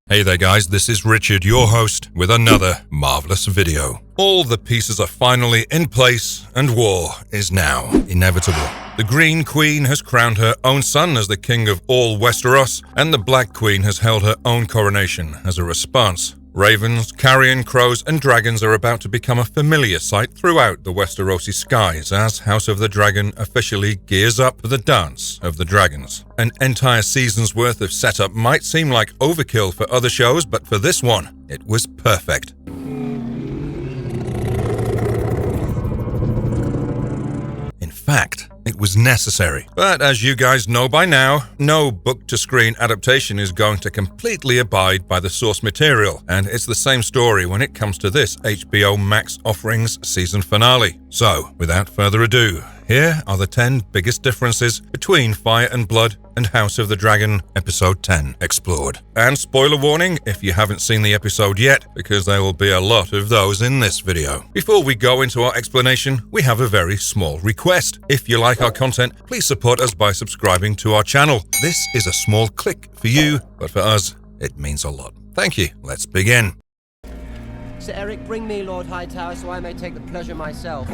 Hey there guys, this is Richard, your host, with another marvelous video. All the pieces are finally in place and war is now inevitable. The Green Queen has crowned her own son as the king of all Westeros, and the Black Queen has held her own coronation as a response. Ravens, carrion crows, and dragons are about to become a familiar sight throughout the Westerosi skies as House of the Dragon officially gears up for the Dance of the Dragons. An entire season's worth of setup might seem like overkill for other shows, but for this one, it was perfect. In fact, it was necessary. But as you guys know by now, no book-to-screen adaptation is going to completely abide by the source material, and it's the same story when it comes to this HBO Max offering's season finale. So, without further ado, here are the 10 biggest differences between Fire and Blood and House of the Dragon Episode 10 explored. And spoiler warning if you haven't seen the episode yet, because there will be a lot of those in this video. Before we go into our explanation, we have a very small request. If you like our content, please support us by subscribing to our channel. This is a small click for you, but for us, it means a lot. Thank you. Let's begin. Sir Eric, bring me Lord Hightower so I may take the pleasure myself.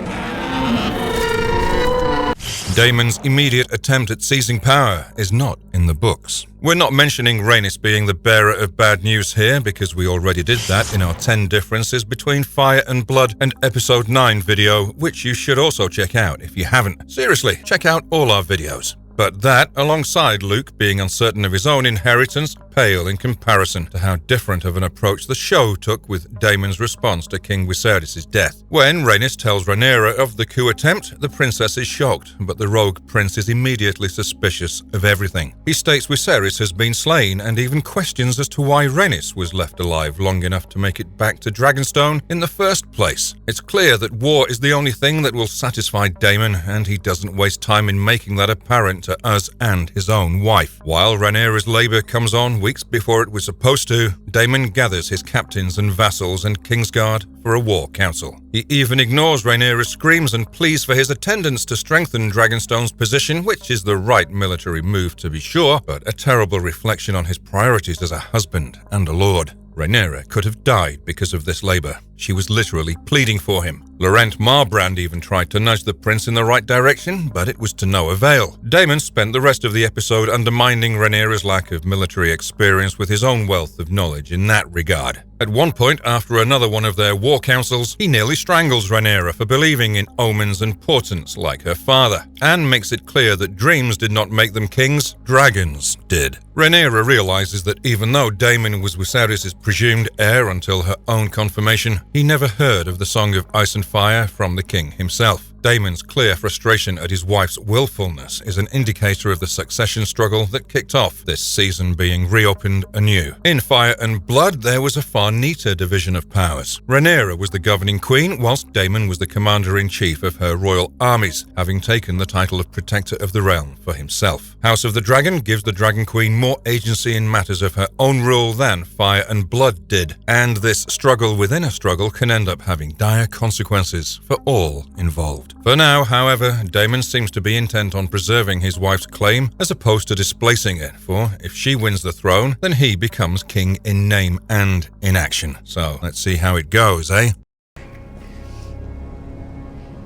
Daemon's immediate attempt at seizing power is not in the books. We're not mentioning Rhaenys being the bearer of bad news here because we already did that in our 10 differences between Fire and Blood and Episode 9 video, which you should also check out if you haven't. Seriously, check out all our videos. But that, alongside Luke being uncertain of his own inheritance, pale in comparison to how different of an approach the show took with Daemon's response to King Viserys' death. When Rhaenys tells Rhaenyra of the coup attempt, the princess is shocked, but the rogue prince is immediately suspicious of everything. He states Viserys has been slain and even questions as to why Rhaenys was left alive long enough to make it back to Dragonstone in the first place. It's clear that war is the only thing that will satisfy Daemon, and he doesn't waste time in making that apparent to us and his own wife. While Rhaenyra's labor comes on weeks before it was supposed to, Daemon gathers his captains and vassals and Kingsguard for a war council. He even ignores Rhaenyra's screams and pleas for his attendance to strengthen Dragonstone's position, which is the right military move to be sure, but a terrible reflection on his priorities as a husband and a lord. Rhaenyra could have died because of this labor. She was literally pleading for him. Laurent Marbrand even tried to nudge the prince in the right direction, but it was to no avail. Daemon spent the rest of the episode undermining Rhaenyra's lack of military experience with his own wealth of knowledge in that regard. At one point, after another one of their war councils, he nearly strangles Rhaenyra for believing in omens and portents like her father, and makes it clear that dreams did not make them kings, dragons did. Rhaenyra realizes that even though Daemon was Viserys' presumed heir until her own confirmation, he never heard of the Song of Ice and Fire from the king himself. Daemon's clear frustration at his wife's willfulness is an indicator of the succession struggle that kicked off this season being reopened anew. In Fire and Blood, there was a far neater division of powers. Rhaenyra was the governing queen, whilst Daemon was the commander-in-chief of her royal armies, having taken the title of Protector of the Realm for himself. House of the Dragon gives the Dragon Queen more agency in matters of her own rule than Fire and Blood did, and this struggle within a struggle can end up having dire consequences for all involved. For now, however, Daemon seems to be intent on preserving his wife's claim as opposed to displacing it, for if she wins the throne, then he becomes king in name and in action. So let's see how it goes, eh?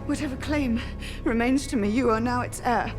Whatever claim remains to me, you are now its heir.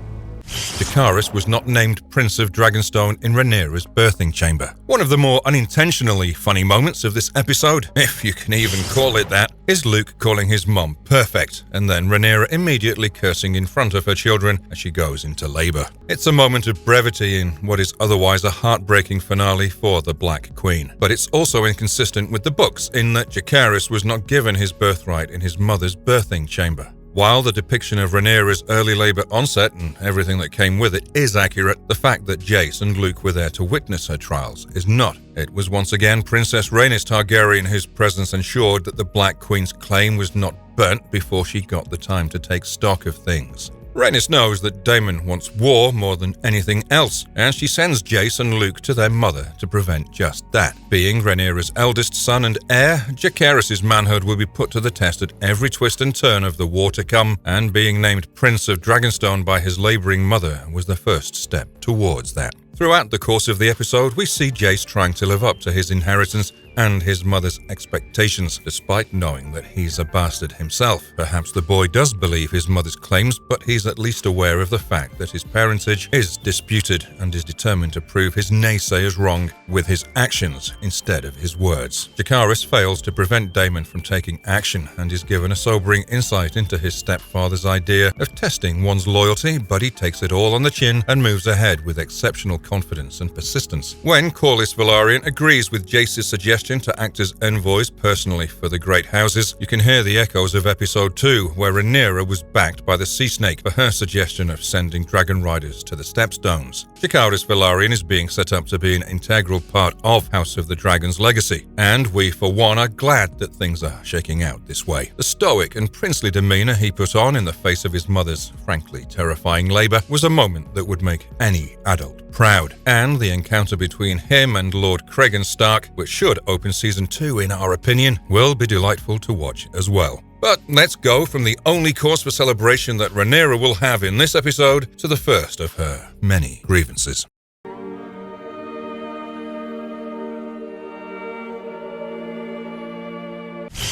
Jacaerys was not named Prince of Dragonstone in Rhaenyra's birthing chamber. One of the more unintentionally funny moments of this episode, if you can even call it that, is Luke calling his mom perfect, and then Rhaenyra immediately cursing in front of her children as she goes into labor. It's a moment of brevity in what is otherwise a heartbreaking finale for the Black Queen. But it's also inconsistent with the books in that Jacaerys was not given his birthright in his mother's birthing chamber. While the depiction of Rhaenyra's early labor onset and everything that came with it is accurate, the fact that Jace and Luke were there to witness her trials is not. It was once again Princess Rhaenys Targaryen whose presence ensured that the Black Queen's claim was not burnt before she got the time to take stock of things. Rhaenys knows that Daemon wants war more than anything else, and she sends Jace and Luke to their mother to prevent just that. Being Rhaenyra's eldest son and heir, Jacaerys' manhood will be put to the test at every twist and turn of the war to come, and being named Prince of Dragonstone by his laboring mother was the first step towards that. Throughout the course of the episode, we see Jace trying to live up to his inheritance and his mother's expectations, despite knowing that he's a bastard himself. Perhaps the boy does believe his mother's claims, but he's at least aware of the fact that his parentage is disputed and is determined to prove his naysayers wrong with his actions instead of his words. Jacaerys fails to prevent Daemon from taking action and is given a sobering insight into his stepfather's idea of testing one's loyalty, but he takes it all on the chin and moves ahead with exceptional confidence and persistence. When Corlys Valeryon agrees with Jace's suggestion to act as envoys personally for the Great Houses, you can hear the echoes of Episode 2, where Rhaenyra was backed by the Sea Snake for her suggestion of sending dragon riders to the Stepstones. Jacaerys Valeryon is being set up to be an integral part of House of the Dragon's legacy, and we for one are glad that things are shaking out this way. The stoic and princely demeanor he put on in the face of his mother's frankly terrifying labor was a moment that would make any adult proud, and the encounter between him and Lord Cregan Stark, which should open Season 2 in our opinion, will be delightful to watch as well. But let's go from the only cause for celebration that Rhaenyra will have in this episode to the first of her many grievances.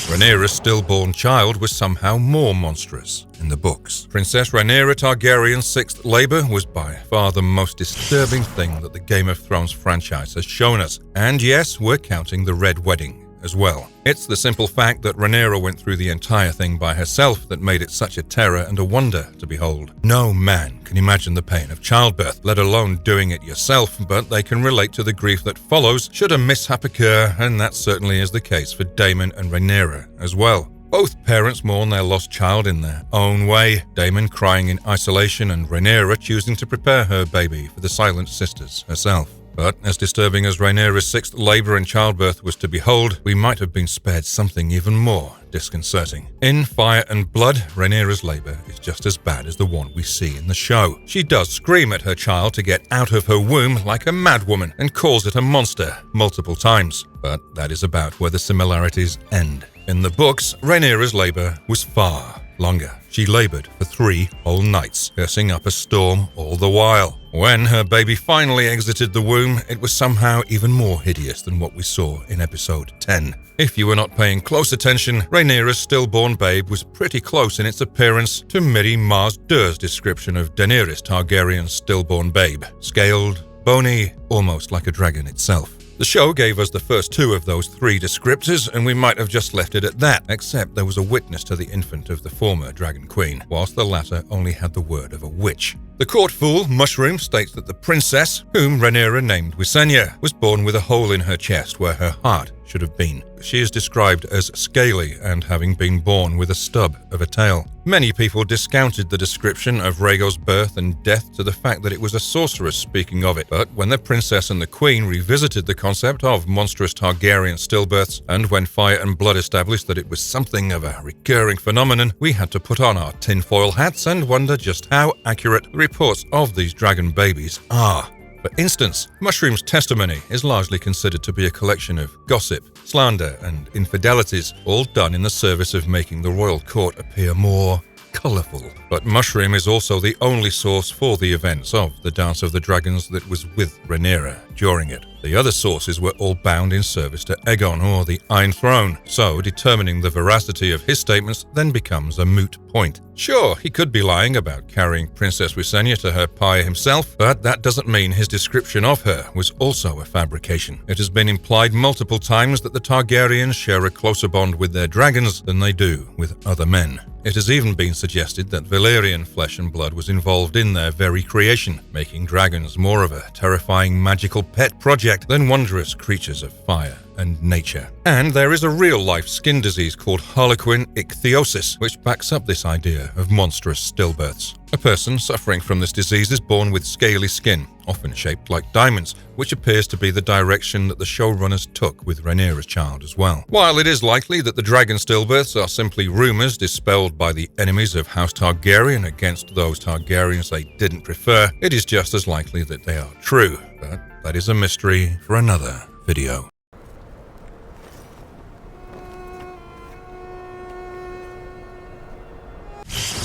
Rhaenyra's stillborn child was somehow more monstrous in the books. Princess Rhaenyra Targaryen's sixth labor was by far the most disturbing thing that the Game of Thrones franchise has shown us. And yes, we're counting the Red Wedding as well. It's the simple fact that Rhaenyra went through the entire thing by herself that made it such a terror and a wonder to behold. No man can imagine the pain of childbirth, let alone doing it yourself, but they can relate to the grief that follows should a mishap occur, and that certainly is the case for Daemon and Rhaenyra as well. Both parents mourn their lost child in their own way, Daemon crying in isolation and Rhaenyra choosing to prepare her baby for the Silent Sisters herself. But as disturbing as Rhaenyra's sixth labor and childbirth was to behold, we might have been spared something even more disconcerting. In Fire and Blood, Rhaenyra's labor is just as bad as the one we see in the show. She does scream at her child to get out of her womb like a madwoman and calls it a monster multiple times. But that is about where the similarities end. In the books, Rhaenyra's labor was far longer. She labored for 3 whole nights, cursing up a storm all the while. When her baby finally exited the womb, it was somehow even more hideous than what we saw in episode 10. If you were not paying close attention, Rhaenyra's stillborn babe was pretty close in its appearance to Miri Mars Dur's description of Daenerys Targaryen's stillborn babe. Scaled, bony, almost like a dragon itself. The show gave us the first 2 of those 3 descriptors, and we might have just left it at that, except there was a witness to the infant of the former Dragon Queen, whilst the latter only had the word of a witch. The court fool, Mushroom, states that the princess, whom Rhaenyra named Visenya, was born with a hole in her chest where her heart should have been. She is described as scaly and having been born with a stub of a tail. Many people discounted the description of Rhaego's birth and death to the fact that it was a sorceress speaking of it, but when the princess and the queen revisited the concept of monstrous Targaryen stillbirths, and when Fire and Blood established that it was something of a recurring phenomenon, we had to put on our tinfoil hats and wonder just how accurate the reports of these dragon babies are. For instance, Mushroom's testimony is largely considered to be a collection of gossip, slander, and infidelities, all done in the service of making the royal court appear more colourful. But Mushroom is also the only source for the events of the Dance of the Dragons that was with Rhaenyra during it. The other sources were all bound in service to Aegon or the Iron Throne, so determining the veracity of his statements then becomes a moot point. Sure, he could be lying about carrying Princess Visenya to her pyre himself, but that doesn't mean his description of her was also a fabrication. It has been implied multiple times that the Targaryens share a closer bond with their dragons than they do with other men. It has even been suggested that Valeryon flesh and blood was involved in their very creation, making dragons more of a terrifying magical pet project than wondrous creatures of fire and nature. And there is a real-life skin disease called harlequin ichthyosis, which backs up this idea of monstrous stillbirths. A person suffering from this disease is born with scaly skin, often shaped like diamonds, which appears to be the direction that the showrunners took with Rhaenyra's child as well. While it is likely that the dragon stillbirths are simply rumors dispelled by the enemies of House Targaryen against those Targaryens they didn't prefer, it is just as likely that they are true. But that is a mystery for another video.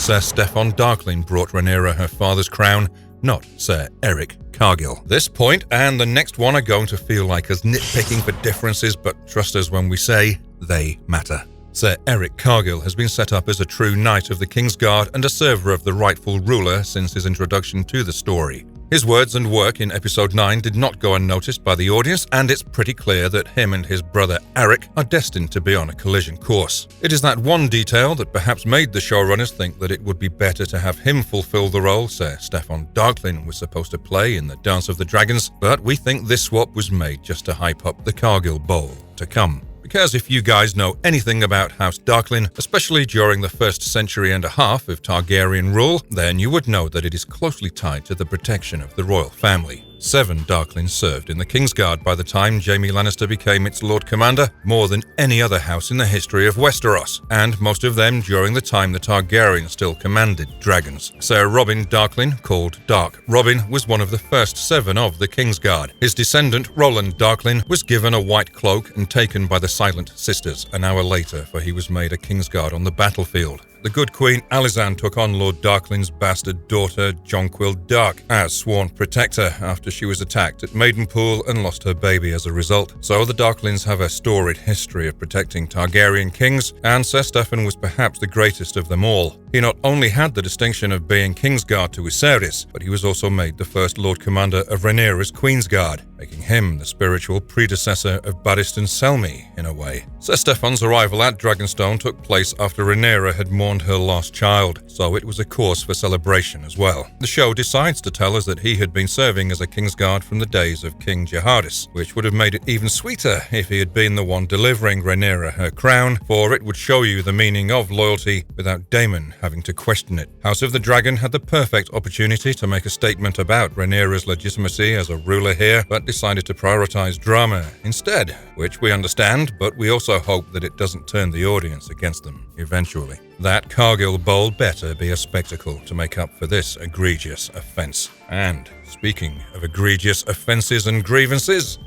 Sir Steffon Darkling brought Rhaenyra her father's crown not Sir Eric Cargill. This point and the next one are going to feel like us nitpicking for differences, but trust us when we say they matter. Sir Eric Cargill has been set up as a true knight of the Kingsguard and a server of the rightful ruler since his introduction to the story. His words and work in episode 9 did not go unnoticed by the audience, and it's pretty clear that him and his brother Eric are destined to be on a collision course. It is that one detail that perhaps made the showrunners think that it would be better to have him fulfill the role Sir Stefan Darklyn was supposed to play in the Dance of the Dragons, but we think this swap was made just to hype up the Cargill Bowl to come. Because if you guys know anything about House Darklyn, especially during the first century and a half of Targaryen rule, then you would know that it is closely tied to the protection of the royal family. 7 Darklyns served in the Kingsguard by the time Jaime Lannister became its Lord Commander, more than any other house in the history of Westeros, and most of them during the time the Targaryens still commanded dragons. Sir Robin Darklyn, called Dark Robin, was one of the first 7 of the Kingsguard. His descendant, Roland Darklyn, was given a white cloak and taken by the Silent Sisters an hour later, for he was made a Kingsguard on the battlefield. The good Queen Alizan took on Lord Darklyn's bastard daughter, Jonquil Dark, as sworn protector after she was attacked at Maidenpool and lost her baby as a result. So the Darklyns have a storied history of protecting Targaryen kings, and Sir Stefan was perhaps the greatest of them all. He not only had the distinction of being Kingsguard to Viserys, but he was also made the first Lord Commander of Rhaenyra's Queensguard, making him the spiritual predecessor of Barristan Selmy in a way. Sir Stefan's arrival at Dragonstone took place after Rhaenyra had mourned her lost child, so it was a cause for celebration as well. The show decides to tell us that he had been serving as a Kingsguard from the days of King Jacaerys, which would have made it even sweeter if he had been the one delivering Rhaenyra her crown, for it would show you the meaning of loyalty without Daemon having to question it. House of the Dragon had the perfect opportunity to make a statement about Rhaenyra's legitimacy as a ruler here, but decided to prioritize drama instead, which we understand, but we also hope that it doesn't turn the audience against them eventually. That Cargill Bowl better be a spectacle to make up for this egregious offense. And speaking of egregious offenses and grievances,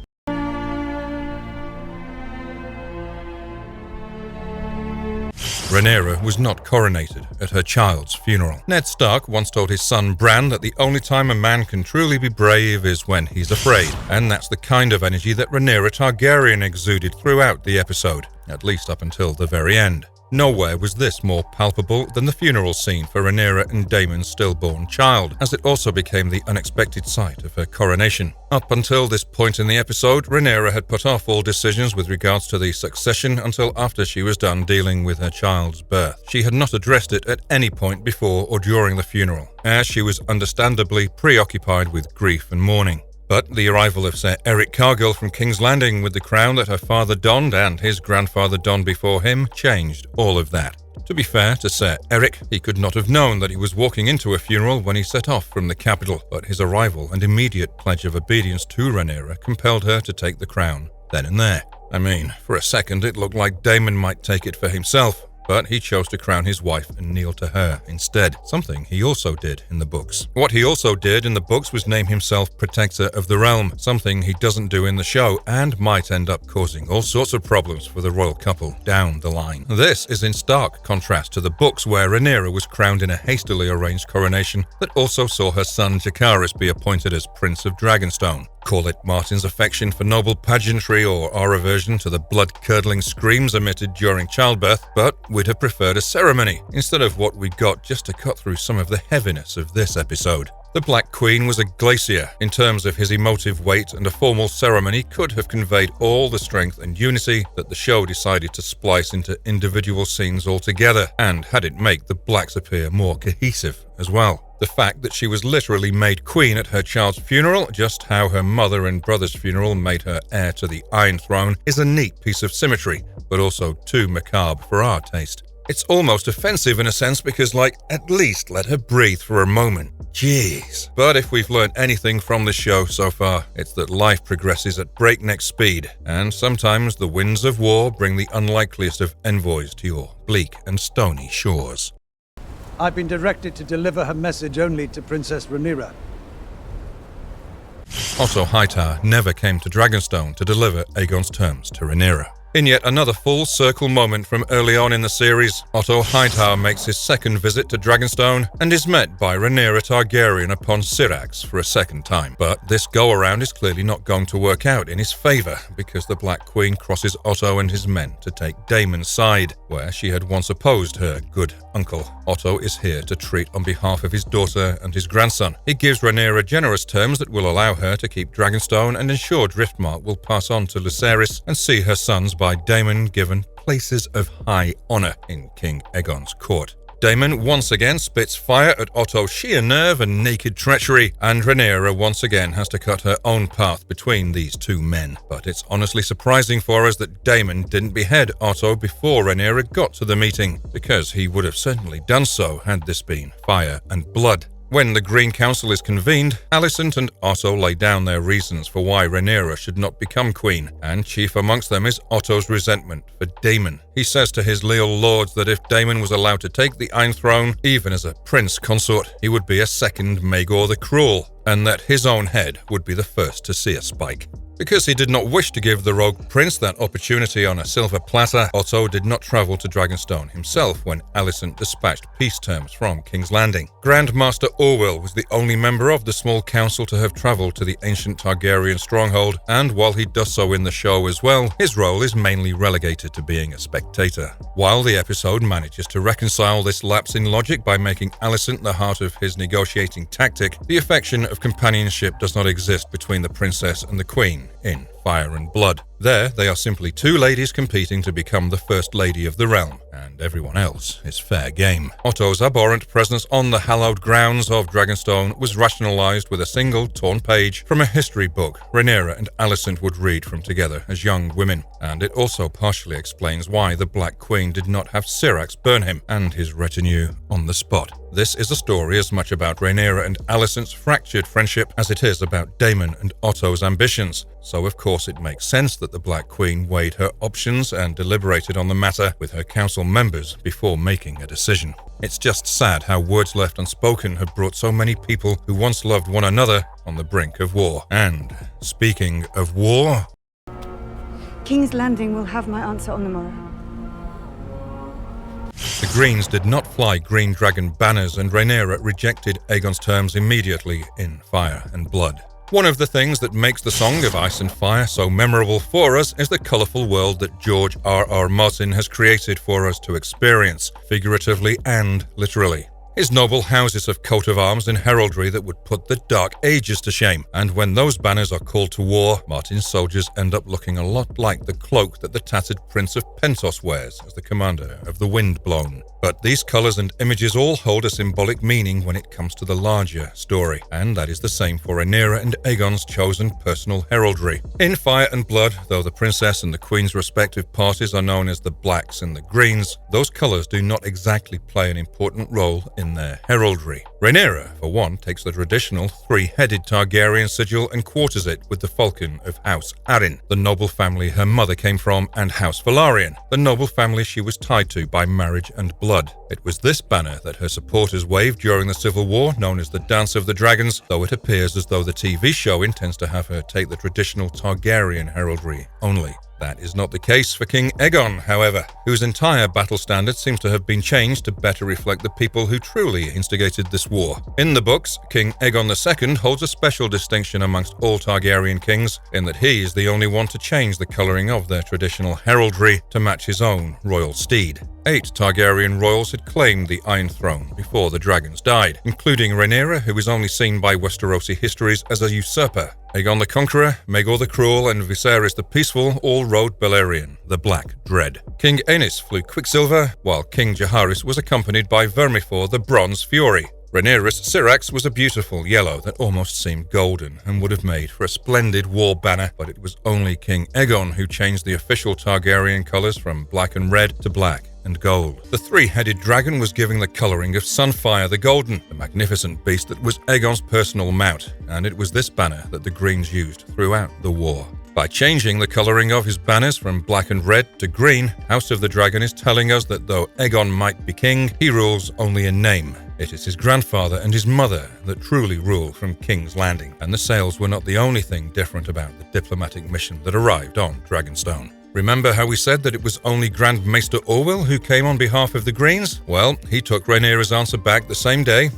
Rhaenyra was not coronated at her child's funeral. Ned Stark once told his son Bran that the only time a man can truly be brave is when he's afraid, and that's the kind of energy that Rhaenyra Targaryen exuded throughout the episode, at least up until the very end. Nowhere was this more palpable than the funeral scene for Rhaenyra and Daemon's stillborn child, as it also became the unexpected sight of her coronation. Up until this point in the episode, Rhaenyra had put off all decisions with regards to the succession until after she was done dealing with her child's birth. She had not addressed it at any point before or during the funeral, as she was understandably preoccupied with grief and mourning. But the arrival of Sir Eric Cargill from King's Landing with the crown that her father donned and his grandfather donned before him changed all of that. To be fair to Sir Eric, he could not have known that he was walking into a funeral when he set off from the capital, but his arrival and immediate pledge of obedience to Rhaenyra compelled her to take the crown then and there. I mean, for a second it looked like Daemon might take it for himself, but he chose to crown his wife and kneel to her instead, something he also did in the books. What he also did in the books was name himself Protector of the Realm, something he doesn't do in the show and might end up causing all sorts of problems for the royal couple down the line. This is in stark contrast to the books where Rhaenyra was crowned in a hastily arranged coronation that also saw her son Jacaerys be appointed as Prince of Dragonstone. Call it Martin's affection for noble pageantry or our aversion to the blood-curdling screams emitted during childbirth, but we'd have preferred a ceremony instead of what we got just to cut through some of the heaviness of this episode. The Black Queen was a glacier in terms of his emotive weight, and a formal ceremony could have conveyed all the strength and unity that the show decided to splice into individual scenes altogether, and had it make the Blacks appear more cohesive as well. The fact that she was literally made queen at her child's funeral, just how her mother and brother's funeral made her heir to the Iron Throne, is a neat piece of symmetry, but also too macabre for our taste. It's almost offensive in a sense because, at least let her breathe for a moment. Jeez. But if we've learned anything from the show so far, it's that life progresses at breakneck speed, and sometimes the winds of war bring the unlikeliest of envoys to your bleak and stony shores. I've been directed to deliver her message only to Princess Rhaenyra. Otto Hightower never came to Dragonstone to deliver Aegon's terms to Rhaenyra. In yet another full circle moment from early on in the series, Otto Hightower makes his second visit to Dragonstone and is met by Rhaenyra Targaryen upon Syrax for a second time. But this go-around is clearly not going to work out in his favour, because the Black Queen crosses Otto and his men to take Daemon's side, where she had once opposed her good uncle. Otto is here to treat on behalf of his daughter and his grandson. He gives Rhaenyra generous terms that will allow her to keep Dragonstone and ensure Driftmark will pass on to Lucerys and see her sons by Daemon given places of high honour in King Aegon's court. Daemon once again spits fire at Otto's sheer nerve and naked treachery, and Rhaenyra once again has to cut her own path between these two men. But it's honestly surprising for us that Daemon didn't behead Otto before Rhaenyra got to the meeting, because he would have certainly done so had this been fire and blood. When the Green Council is convened, Alicent and Otto lay down their reasons for why Rhaenyra should not become queen, and chief amongst them is Otto's resentment for Daemon. He says to his leal lords that if Daemon was allowed to take the Iron Throne, even as a prince consort, he would be a second Maegor the Cruel, and that his own head would be the first to see a spike. Because he did not wish to give the rogue prince that opportunity on a silver platter, Otto did not travel to Dragonstone himself when Alicent dispatched peace terms from King's Landing. Grandmaster Orwell was the only member of the small council to have travelled to the ancient Targaryen stronghold, and while he does so in the show as well, his role is mainly relegated to being a spectator. While the episode manages to reconcile this lapse in logic by making Alicent the heart of his negotiating tactic, the affection of companionship does not exist between the princess and the queen in Fire and Blood. There, they are simply two ladies competing to become the First Lady of the realm, and everyone else is fair game. Otto's abhorrent presence on the hallowed grounds of Dragonstone was rationalized with a single torn page from a history book Rhaenyra and Alicent would read from together as young women, and it also partially explains why the Black Queen did not have Syrax burn him and his retinue on the spot. This is a story as much about Rhaenyra and Alicent's fractured friendship as it is about Daemon and Otto's ambitions, so of course it makes sense that the Black Queen weighed her options and deliberated on the matter with her council members before making a decision. It's just sad how words left unspoken have brought so many people who once loved one another on the brink of war. And speaking of war, King's Landing will have my answer on the morrow. the Greens did not fly green dragon banners, and Rhaenyra rejected Aegon's terms immediately in Fire and Blood. One of the things that makes the Song of Ice and Fire so memorable for us is the colourful world that George R.R. Martin has created for us to experience, figuratively and literally. His noble houses of coat of arms and heraldry that would put the Dark Ages to shame, and when those banners are called to war, Martin's soldiers end up looking a lot like the cloak that the tattered Prince of Pentos wears as the commander of the Windblown. But these colours and images all hold a symbolic meaning when it comes to the larger story, and that is the same for Rhaenyra and Aegon's chosen personal heraldry. In Fire and Blood, though the princess and the queen's respective parties are known as the Blacks and the Greens, those colours do not exactly play an important role in their heraldry. Rhaenyra, for one, takes the traditional three-headed Targaryen sigil and quarters it with the falcon of House Arryn, the noble family her mother came from, and House Valeryon, the noble family she was tied to by marriage and blood. It was this banner that her supporters waved during the Civil War, known as the Dance of the Dragons, though it appears as though the TV show intends to have her take the traditional Targaryen heraldry only. That is not the case for King Aegon, however, whose entire battle standard seems to have been changed to better reflect the people who truly instigated this war. In the books, King Aegon II holds a special distinction amongst all Targaryen kings, in that he is the only one to change the colouring of their traditional heraldry to match his own royal steed. 8 Targaryen royals had claimed the Iron Throne before the dragons died, including Rhaenyra, who is only seen by Westerosi histories as a usurper. Aegon the Conqueror, Maegor the Cruel, and Viserys the Peaceful all rode Balerion, the Black Dread. King Aenys flew Quicksilver, while King Jacaerys was accompanied by Vermithor the Bronze Fury. Rhaenyra's Syrax was a beautiful yellow that almost seemed golden and would have made for a splendid war banner, but it was only King Aegon who changed the official Targaryen colours from black and red to black and gold. The three-headed dragon was given the colouring of Sunfire the Golden, the magnificent beast that was Aegon's personal mount, and it was this banner that the Greens used throughout the war. By changing the colouring of his banners from black and red to green, House of the Dragon is telling us that though Aegon might be king, he rules only in name. It is his grandfather and his mother that truly rule from King's Landing, and the sails were not the only thing different about the diplomatic mission that arrived on Dragonstone. Remember how we said that it was only Grand Maester Orwell who came on behalf of the Greens? Well, he took Rhaenyra's answer back the same day,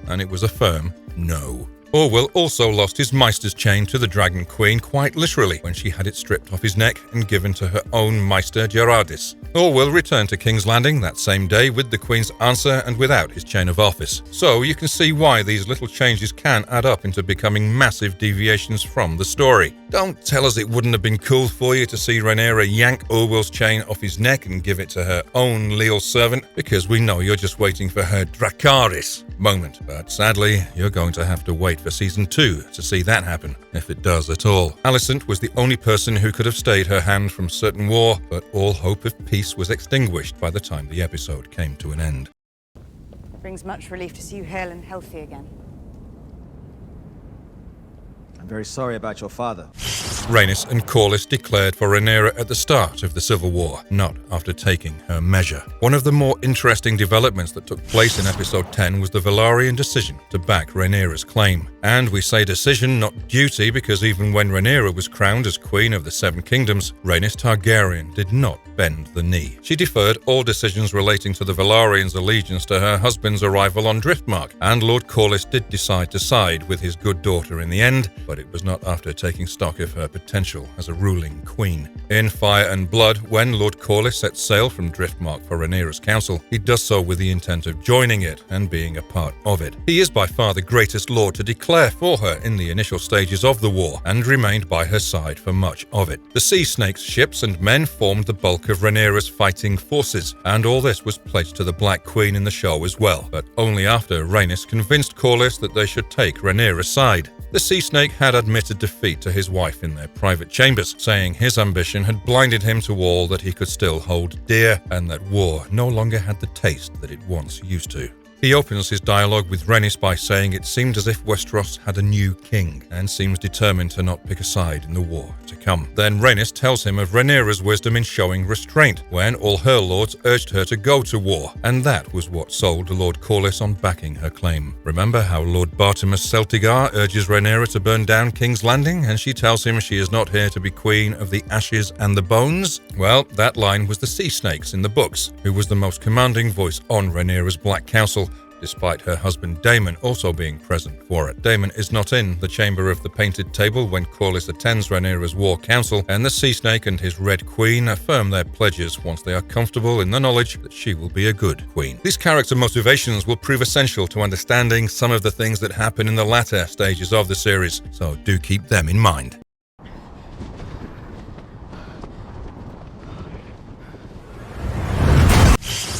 and it was a firm no. Orwell also lost his Maester's chain to the Dragon Queen quite literally when she had it stripped off his neck and given to her own Maester Jacaerys. Orwell returned to King's Landing that same day with the Queen's answer and without his chain of office. So you can see why these little changes can add up into becoming massive deviations from the story. Don't tell us it wouldn't have been cool for you to see Rhaenyra yank Orwell's chain off his neck and give it to her own leal servant, because we know you're just waiting for her Jacaerys moment. But sadly, you're going to have to wait for Season 2 to see that happen, if it does at all. Alicent was the only person who could have stayed her hand from certain war, but all hope of peace was extinguished by the time the episode came to an end. Brings much relief to see you hale and healthy again. I'm very sorry about your father. Rhaenys and Corlys declared for Rhaenyra at the start of the Civil War, not after taking her measure. One of the more interesting developments that took place in Episode 10 was the Valeryon decision to back Rhaenyra's claim. And we say decision, not duty, because even when Rhaenyra was crowned as Queen of the Seven Kingdoms, Rhaenys Targaryen did not bend the knee. She deferred all decisions relating to the Velaryons' allegiance to her husband's arrival on Driftmark, and Lord Corlys did decide to side with his good daughter in the end, but it was not after taking stock of her potential as a ruling queen. In Fire and Blood, when Lord Corlys sets sail from Driftmark for Rhaenyra's council, he does so with the intent of joining it and being a part of it. He is by far the greatest lord to declare for her in the initial stages of the war, and remained by her side for much of it. The Sea Snake's ships and men formed the bulk of Rhaenyra's fighting forces, and all this was pledged to the Black Queen in the show as well, but only after Rhaenys convinced Corlys that they should take Rhaenyra's side. The Sea Snake had admitted defeat to his wife in their private chambers, saying his ambition had blinded him to all that he could still hold dear, and that war no longer had the taste that it once used to. He opens his dialogue with Rhaenys by saying it seemed as if Westeros had a new king, and seems determined to not pick a side in the war to come. Then Rhaenys tells him of Rhaenyra's wisdom in showing restraint, when all her lords urged her to go to war, and that was what sold Lord Corlys on backing her claim. Remember how Lord Bartimus Celtigar urges Rhaenyra to burn down King's Landing, and she tells him she is not here to be queen of the ashes and the bones? Well, that line was the Sea Snakes in the books, who was the most commanding voice on Rhaenyra's Black Council, despite her husband Daemon also being present for it. Daemon is not in the Chamber of the Painted Table when Corlys attends Rhaenyra's War Council, and the Sea Snake and his Red Queen affirm their pledges once they are comfortable in the knowledge that she will be a good queen. These character motivations will prove essential to understanding some of the things that happen in the latter stages of the series, so do keep them in mind.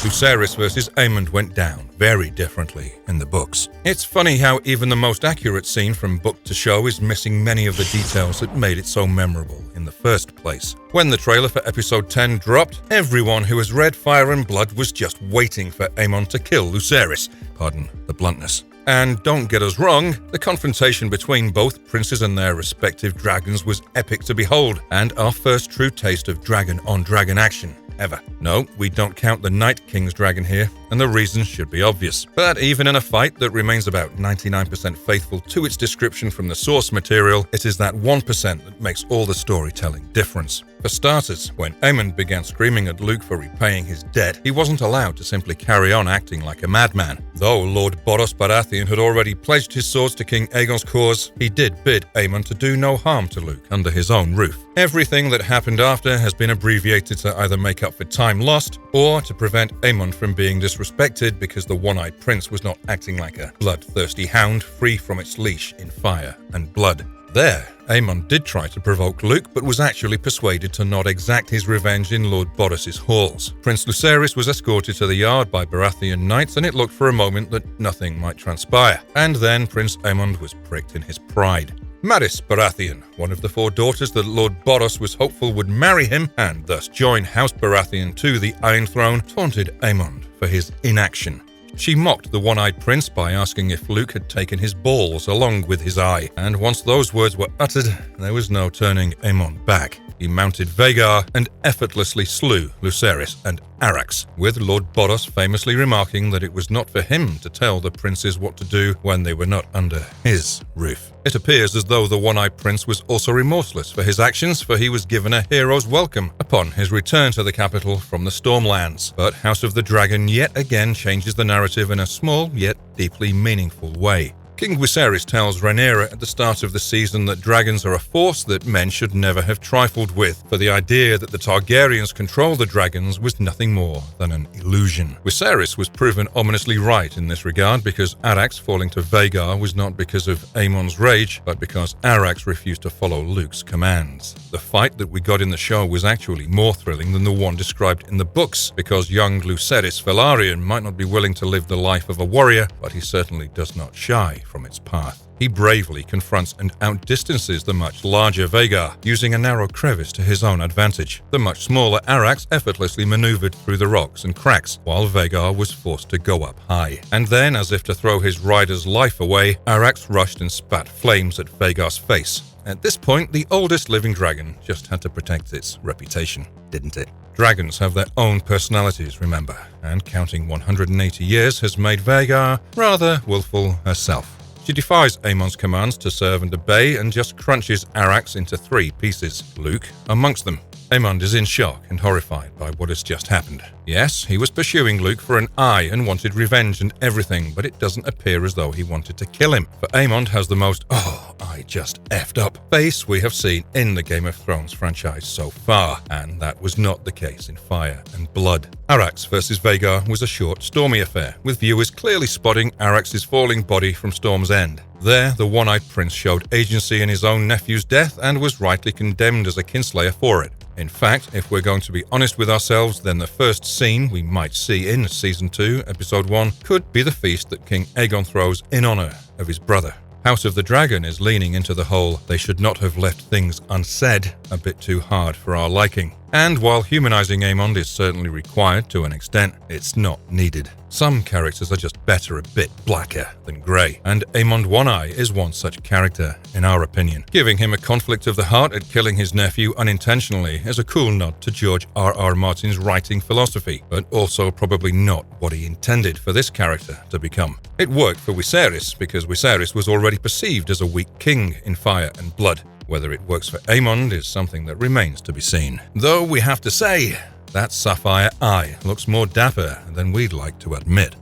Jacaerys versus Aemond went down very differently in the books. It's funny how even the most accurate scene from book to show is missing many of the details that made it so memorable in the first place. When the trailer for episode 10 dropped, everyone who has read Fire and Blood was just waiting for Aemond to kill Jacaerys. Pardon the bluntness. And don't get us wrong, the confrontation between both princes and their respective dragons was epic to behold, and our first true taste of dragon-on-dragon action ever. No, we don't count the Night King's dragon here, and the reasons should be obvious. But even in a fight that remains about 99% faithful to its description from the source material, it is that 1% that makes all the storytelling difference. For starters, when Aemond began screaming at Luke for repaying his debt, he wasn't allowed to simply carry on acting like a madman. Though Lord Boros Baratheon had already pledged his swords to King Aegon's cause, he did bid Aemond to do no harm to Luke under his own roof. Everything that happened after has been abbreviated to either make up for time lost, or to prevent Aemond from being disrespected because the one-eyed prince was not acting like a bloodthirsty hound free from its leash in Fire and Blood. There, Aemond did try to provoke Luke, but was actually persuaded to not exact his revenge in Lord Boros's halls. Prince Jacaerys was escorted to the yard by Baratheon knights, and it looked for a moment that nothing might transpire. And then Prince Aemond was pricked in his pride. Maris Baratheon, one of the 4 daughters that Lord Boros was hopeful would marry him and thus join House Baratheon to the Iron Throne, taunted Aemond for his inaction. She mocked the one-eyed prince by asking if Luke had taken his balls along with his eye, and once those words were uttered, there was no turning Aemon back. He mounted Vhagar and effortlessly slew Lucerys and Arrax, with Lord Boros famously remarking that it was not for him to tell the princes what to do when they were not under his roof. It appears as though the one-eyed prince was also remorseless for his actions, for he was given a hero's welcome upon his return to the capital from the Stormlands. But House of the Dragon yet again changes the narrative in a small yet deeply meaningful way. King Viserys tells Rhaenyra at the start of the season that dragons are a force that men should never have trifled with, for the idea that the Targaryens control the dragons was nothing more than an illusion. Viserys was proven ominously right in this regard, because Arrax falling to Vhagar was not because of Aemon's rage, but because Arrax refused to follow Luke's commands. The fight that we got in the show was actually more thrilling than the one described in the books, because young Lucerys Valeryon might not be willing to live the life of a warrior, but he certainly does not shy from its path. He bravely confronts and outdistances the much larger Vhagar, using a narrow crevice to his own advantage. The much smaller Arrax effortlessly maneuvered through the rocks and cracks, while Vhagar was forced to go up high. And then, as if to throw his rider's life away, Arrax rushed and spat flames at Vhagar's face. At this point, the oldest living dragon just had to protect its reputation, didn't it? Dragons have their own personalities, remember, and counting 180 years has made Vhagar rather willful herself. She defies Aemon's commands to serve and obey and just crunches Arrax into 3 pieces, Luke amongst them. Aemon is in shock and horrified by what has just happened. Yes, he was pursuing Luke for an eye and wanted revenge and everything, but it doesn't appear as though he wanted to kill him. For Aemon has the most, I just effed up face we have seen in the Game of Thrones franchise so far, and that was not the case in Fire and Blood. Arrax versus Vhagar was a short, stormy affair, with viewers clearly spotting Arrax's falling body from Storm's End. There, the one-eyed prince showed agency in his own nephew's death and was rightly condemned as a kinslayer for it. In fact, if we're going to be honest with ourselves, then the first scene we might see in Season 2, Episode 1, could be the feast that King Aegon throws in honor of his brother. House of the Dragon is leaning into the whole "they should not have left things unsaid" a bit too hard for our liking. And while humanizing Aemon is certainly required to an extent, it's not needed. Some characters are just better a bit blacker than grey, and Aemon One-Eye is one such character, in our opinion. Giving him a conflict of the heart at killing his nephew unintentionally is a cool nod to George R.R. Martin's writing philosophy, but also probably not what he intended for this character to become. It worked for Viserys, because Viserys was already perceived as a weak king in Fire and Blood. Whether it works for Aemon is something that remains to be seen. Though we have to say, that sapphire eye looks more dapper than we'd like to admit.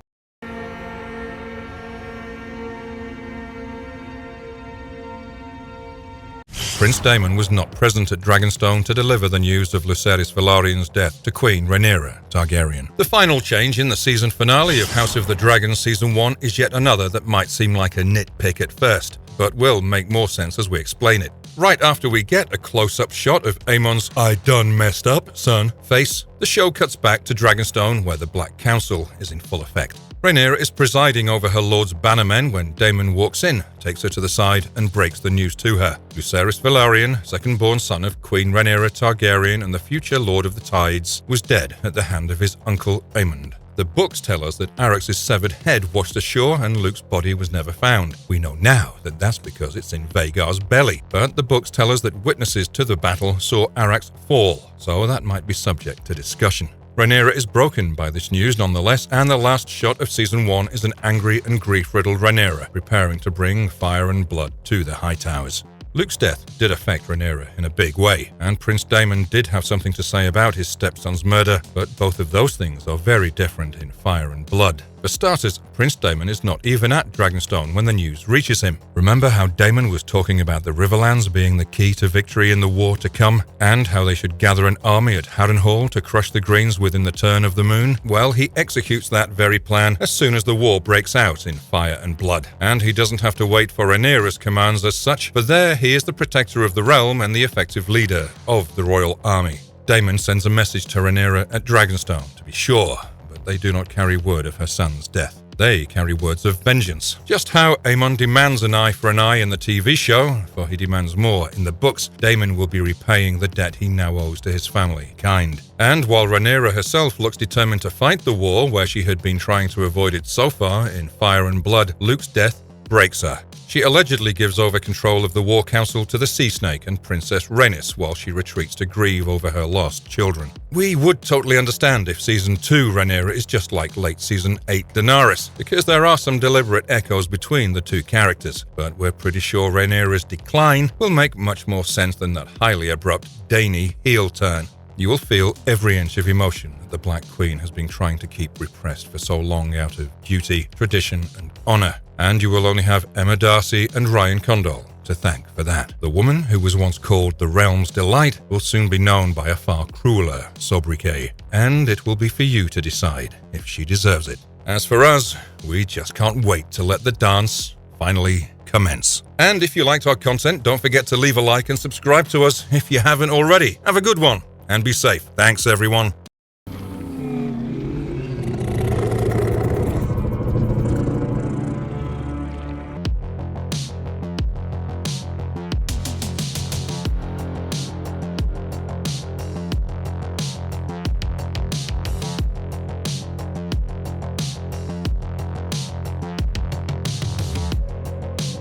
Prince Daemon was not present at Dragonstone to deliver the news of Lucerys Velaryon's death to Queen Rhaenyra Targaryen. The final change in the season finale of House of the Dragon Season 1 is yet another that might seem like a nitpick at first, but will make more sense as we explain it. Right after we get a close-up shot of Aemon's "I done messed up, son" face, the show cuts back to Dragonstone, where the Black Council is in full effect. Rhaenyra is presiding over her lord's bannermen when Daemon walks in, takes her to the side, and breaks the news to her. Lucerys Velaryon, second-born son of Queen Rhaenyra Targaryen and the future Lord of the Tides, was dead at the hand of his uncle Aemond. The books tell us that Arrax's severed head washed ashore and Luke's body was never found. We know now that that's because it's in Vhagar's belly, but the books tell us that witnesses to the battle saw Arrax fall, so that might be subject to discussion. Rhaenyra is broken by this news nonetheless, and the last shot of Season 1 is an angry and grief-riddled Rhaenyra preparing to bring Fire and Blood to the Hightowers. Luke's death did affect Rhaenyra in a big way, and Prince Daemon did have something to say about his stepson's murder, but both of those things are very different in Fire and Blood. For starters, Prince Daemon is not even at Dragonstone when the news reaches him. Remember how Daemon was talking about the Riverlands being the key to victory in the war to come, and how they should gather an army at Harrenhal to crush the Greens within the turn of the moon? Well, he executes that very plan as soon as the war breaks out in Fire and Blood, and he doesn't have to wait for Rhaenyra's commands as such, for there he is the protector of the realm and the effective leader of the royal army. Daemon sends a message to Rhaenyra at Dragonstone, to be sure, they do not carry word of her son's death. They carry words of vengeance. Just how Aemon demands an eye for an eye in the TV show, for he demands more in the books, Daemon will be repaying the debt he now owes to his family, kind. And while Rhaenyra herself looks determined to fight the war where she had been trying to avoid it so far in Fire and Blood, Luke's death breaks her. She allegedly gives over control of the War Council to the Sea Snake and Princess Rhaenys while she retreats to grieve over her lost children. We would totally understand if Season 2 Rhaenyra is just like late Season 8 Daenerys, because there are some deliberate echoes between the two characters, but we're pretty sure Rhaenyra's decline will make much more sense than that highly abrupt Dany heel turn. You will feel every inch of emotion that the Black Queen has been trying to keep repressed for so long out of duty, tradition, and honor. And you will only have Emma Darcy and Ryan Condal to thank for that. The woman who was once called the Realm's Delight will soon be known by a far crueler sobriquet, and it will be for you to decide if she deserves it. As for us, we just can't wait to let the dance finally commence. And if you liked our content, don't forget to leave a like and subscribe to us if you haven't already. Have a good one and be safe. Thanks, everyone.